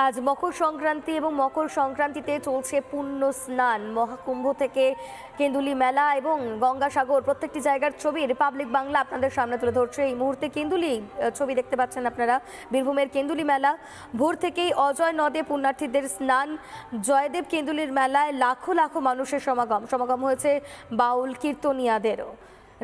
আজ মকর সংক্রান্তি এবং মকর সংক্রান্তিতে চলছে পুণ্য স্নান। মহাকুম্ভ থেকে কেন্দুলি মেলা এবং গঙ্গাসাগর প্রত্যেকটি জায়গার ছবি রিপাবলিক বাংলা আপনাদের সামনে তুলে ধরছে। এই মুহূর্তে কেন্দুলি ছবি দেখতে পাচ্ছেন আপনারা, বীরভূমের কেন্দুলি মেলা। ভোর থেকেই অজয় নদে পুণ্যার্থীদের স্নান। জয়দেব কেন্দুলির মেলায় লাখো লাখো মানুষের সমাগম হয়েছে বাউল কীর্তনিয়াদেরও।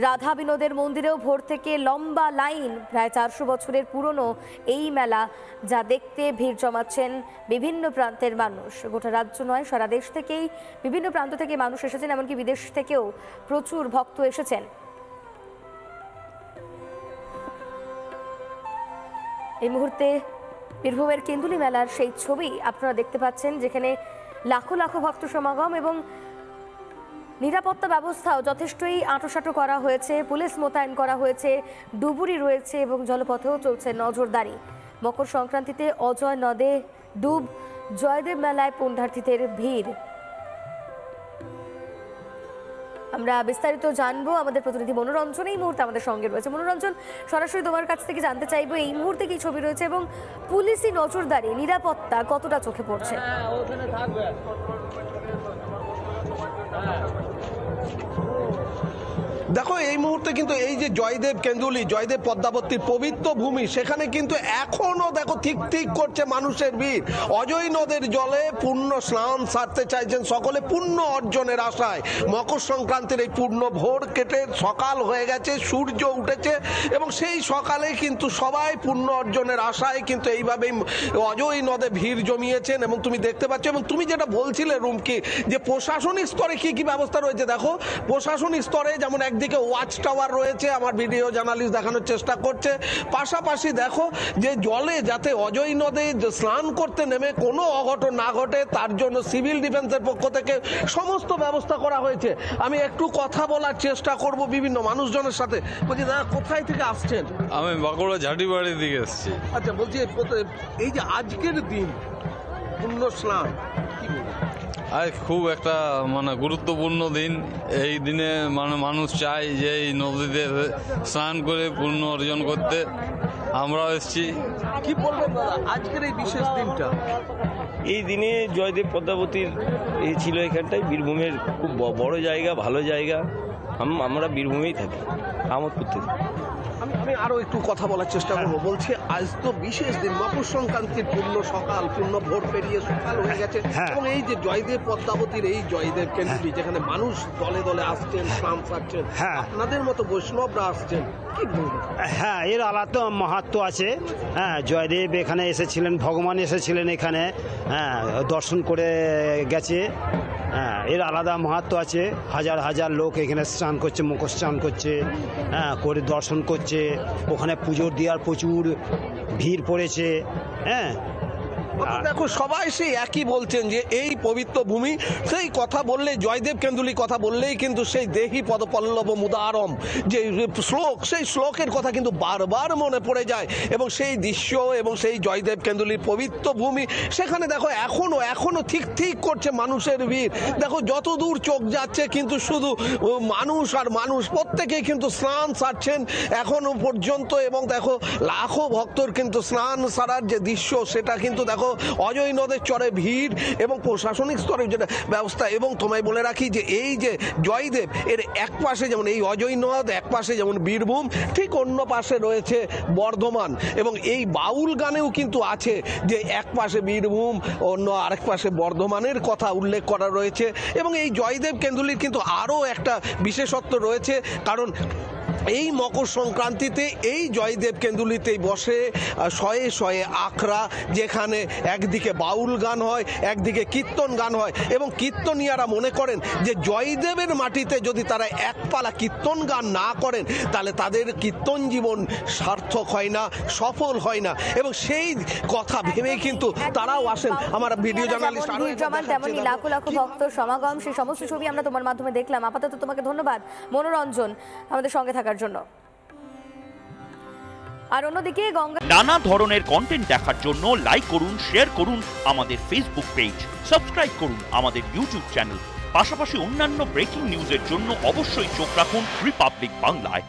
রাধা বিনোদের মন্দিরেও ভোর থেকে লম্বা লাইন। প্রায় 400 বছরের পুরনো এই মেলা, যা দেখতে ভিড় জমাচ্ছেন বিভিন্ন প্রান্তের মানুষ। গোটা রাজ্য নয়, সারা দেশ থেকেই বিভিন্ন প্রান্ত থেকে মানুষ এসেছেন, এমনকি বিদেশ থেকেও প্রচুর ভক্ত এসেছেন। এই মুহূর্তে বীরভূমের কেন্দুলি মেলার সেই ছবি আপনারা দেখতে পাচ্ছেন, যেখানে লাখো লাখো ভক্ত সমাগম এবং নিরাপত্তা ব্যবস্থাও যথেষ্টই আঁটোসাঁটো করা হয়েছে। পুলিশ মোতায়েন করা হয়েছে, ডুবুরি রয়েছে এবং জলপথেও চলছে নজরদারি। মকর সংক্রান্তিতে অজয় নদে ডুব, জয়দেব মেলায় পুণ্যার্থীদের ভিড়। আমরা বিস্তারিত জানবো, আমাদের প্রতিনিধি মনোরঞ্জন এই মুহূর্তে আমাদের সঙ্গে রয়েছে। মনোরঞ্জন, সরাসরি তোমার কাছ থেকে জানতে চাইবো এই মুহূর্তে কি ছবি রয়েছে এবং পুলিশি নজরদারি, নিরাপত্তা কতটা চোখে পড়ছে? দেখো, এই মুহূর্তে কিন্তু এই যে জয়দেব কেন্দুলি, জয়দেব পদ্মাবতীর পবিত্র ভূমি, সেখানে কিন্তু এখনো দেখো ঠিক করছে মানুষের ভিড়। অজয় নদের জলে পূর্ণ স্নান সারতে চাইছেন সকলে, পূর্ণ অর্জনের আশায়। মকর সংক্রান্তির এই পূর্ণ ভোর কেটে সকাল হয়ে গেছে, সূর্য উঠেছে এবং সেই সকালে কিন্তু সবাই পূর্ণ অর্জনের আশায় কিন্তু এইভাবেই অজয় নদে ভিড় জমিয়েছেন। এবং তুমি দেখতে পাচ্ছ, এবং তুমি যেটা বলছিলে রুমকি, যে প্রশাসনিক স্তরে কি কি ব্যবস্থা রয়েছে। দেখো, প্রশাসনিক স্তরে যেমন একদিকে ওয়াচ টাওয়ার রয়েছে, আমার ভিডিও জার্নালিস্ট দেখানোর চেষ্টা করছে, পাশাপাশি দেখো যে জলে যাতে অজয় নদে স্নান করতে নেমে কোনো অঘটন না ঘটে, তার জন্য সিভিল ডিফেন্সের পক্ষ থেকে সমস্ত ব্যবস্থা করা হয়েছে। আমি একটু কথা বলার চেষ্টা করব বিভিন্ন মানুষজনের সাথে। বলছি, দাদা কোথায় থেকে আসছেন? আমি বাঁকুড়া ঝাঁটিবাড়ির দিকে এসেছি। আচ্ছা, বলছি এই যে আজকের দিন পুণ্য স্নান, কি বলবো? আজ খুব একটা গুরুত্বপূর্ণ দিন। এই দিনে মানুষ চায় যে এই নদীতে স্নান করে পুণ্য অর্জন করতে। আমরাও এসেছি। কি বলবেন দাদা আজকের এই বিশেষ দিনটা? এই দিনে জয়দেব পদ্মাবতীর এই ছিল এখানটায়। বীরভূমের খুব বড় জায়গা, ভালো জায়গা। আমরা বীরভূমেই থাকি, আমোদপুর থেকে। আমি আরো একটু কথা বলার চেষ্টা করবো। বলছে আজ তো বিশেষ দিন, মকর সংক্রান্তির পূর্ণ সকাল, পূর্ণ ভোর পেরিয়ে সকাল হয়ে গেছে এবং এই যে জয়দেব পদ্মাবতীর এই জয়দেব কেন্দ্রটি, যেখানে মানুষ দলে দলে আসছেন, স্নান সারছেন, আপনাদের মতো বৈষ্ণবরা আসছেন, কি বলবেন? হ্যাঁ, এর আলাদা মাহাত্ম্য আছে। হ্যাঁ, জয়দেব এখানে এসেছিলেন, ভগবান এসেছিলেন এখানে, হ্যাঁ, দর্শন করে গেছে। হ্যাঁ, এর আলাদা মাহাত্ম্য আছে। হাজার হাজার লোক এখানে স্নান করছে, মকর স্নান করছে, হ্যাঁ, করে দর্শন করছে। ওখানে পুজোর দেওয়ার প্রচুর ভিড় পড়েছে। হ্যাঁ, দেখো, সবাই সেই একই বলছেন যে এই পবিত্র ভূমি, সেই কথা বললে, জয়দেব কেন্দুলি কথা বললেই কিন্তু সেই দেহি পদপল্লব মুদারম যে শ্লোক, সেই শ্লোকের কথা কিন্তু বারবার মনে পড়ে যায়। এবং সেই দৃশ্য এবং সেই জয়দেব কেন্দুলির পবিত্র ভূমি, সেখানে দেখো এখনো ঠিক করছে মানুষের ভিড়। দেখো, যত দূর চোখ যাচ্ছে কিন্তু শুধু মানুষ আর মানুষ, প্রত্যেকেই কিন্তু স্নান সারছেন এখনো পর্যন্ত। এবং দেখো, লাখো ভক্তর কিন্তু স্নান সারার যে দৃশ্য, সেটা কিন্তু দেখো অজয় নদের চরে ভিড় এবং প্রশাসনিক স্তরে যেটা ব্যবস্থা। এবং তোমায় বলে রাখি যে এই যে জয়দেব, এর এক পাশে যেমন এই অজয় নদ, এক পাশে যেমন বীরভূম, ঠিক অন্য পাশে রয়েছে বর্ধমান। এবং এই বাউল গানেও কিন্তু আছে যে এক পাশে বীরভূম, অন্য আরেক পাশে বর্ধমানের কথা উল্লেখ করা রয়েছে। এবং এই জয়দেব কেন্দুলির কিন্তু আরও একটা বিশেষত্ব রয়েছে, কারণ এই মকর সংক্রান্তিতে এই জয়দেব কেন্দুলিতেই বসে শয়ে শয়ে আখড়া, যেখানে একদিকে বাউল গান হয়, একদিকে কীর্তন গান হয়। এবং কীর্তনিয়ারা মনে করেন যে জয়দেবের মাটিতে যদি তারা একপালা কীর্তন গান না করেন, তাহলে তাদের কীর্তন জীবন সার্থক হয় না, সফল হয় না। এবং সেই কথা ভেবেই কিন্তু তারাও আসেন। আমার ভিডিও জার্নালিস্ট তেমনই লাখো লাখো ভক্ত সমাগম, সেই সমস্ত ছবি আমরা তোমার মাধ্যমে দেখলাম। আপাতত তোমাকে ধন্যবাদ মনোরঞ্জন আমাদের সঙ্গে থাকার জন্য। আর অন্যদিকে নানা ধরনের কন্টেন্ট দেখার জন্য লাইক করুন, শেয়ার করুন আমাদের ফেসবুক পেজ, সাবস্ক্রাইব করুন আমাদের ইউটিউব চ্যানেল। পাশাপাশি অন্যান্য ব্রেকিং নিউজের জন্য অবশ্যই চোখ রাখুন রিপাবলিক বাংলায়।